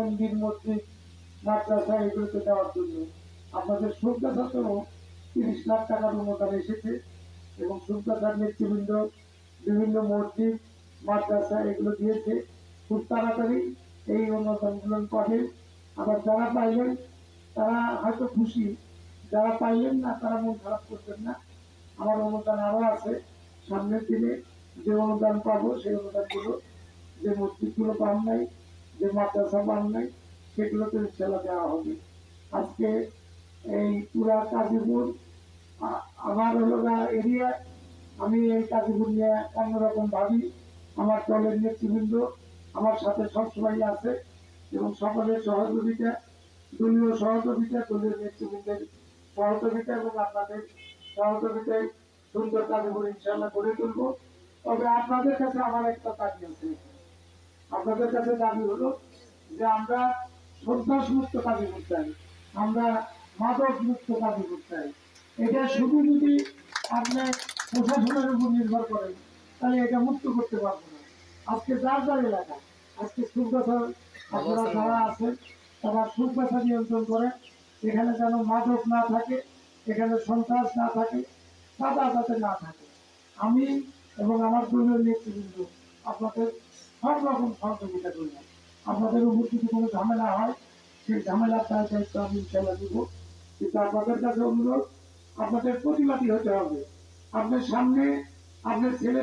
মন্দির মসজিদ মাদ্রাসা এগুলোতে দেওয়ার জন্য। আপনাদের সুরকাছাতেও 30 লাখ টাকার অনুদান এসেছে এবং সুরকাছার নেতৃবৃন্দ বিভিন্ন মসজিদ মাদ্রাসা এগুলো দিয়েছে। খুব তাড়াতাড়ি এই অনুদানগুলো পাবেন। আবার যারা পাইলেন তারা হয়তো খুশি, যারা পাইলেন না তারা মন খারাপ করবেন না। আমার অনুদান আরো আছে, সামনের দিনে যে অনুদান পাবো সেই অনুদানগুলো যে মসজিদগুলো পান নাই, যে মাদ্রাসা পান নাই, সেগুলোতে ইনশাল্লাহ দেওয়া হবে। আজকে এই পুরা কাজীপুর আমার হলো এরিয়া, আমি এই কাজীপুর নিয়ে অন্যরকম ভাবি। আমার দলের নেতৃবৃন্দ আমার সাথে সবসময় আছে এবং সকলের সহযোগিতা, দলীয় সহযোগিতা, দলীয় নেতৃবৃন্দের সহযোগিতা এবং আপনাদের সহযোগিতায় সুন্দর কাজীপুর ইনশাল্লাহ গড়ে তুলবো। তবে আপনাদের কাছে আমার একটা দাবি আছে, আপনাদের কাছে দাবি হলো যে আমরা সন্ত্রাস মুক্ত কাজীপুর চাই, আমরা মাদক মুক্ত কাজীপুর চাই। এটা শুধু যদি আপনি প্রশাসনের উপর নির্ভর করেন তাহলে এটা মুক্ত করতে পারবো না। আজকে যার যার এলাকা, আজকে সুরকাছার আপনারা যারা আছেন তারা সুরকাছা নিয়ন্ত্রণ করেন, এখানে যেন মাদক না থাকে, এখানে সন্ত্রাস না থাকে, চাঁদা যাতে না থাকে। আমি এবং আমার দলীয় নেতৃবৃন্দ আপনাদের সব রকম সহযোগিতা করবেন। আপনাদের উপর যদি কোনো ঝামেলা হয় সেই ঝামেলার দায়িত্ব আমি ইনশাল্লাহ দিব। কিন্তু আপনাদের কাছে অনুরোধ, আপনাদের প্রতিবাদী হতে হবে। আপনার সামনে আপনার ছেলে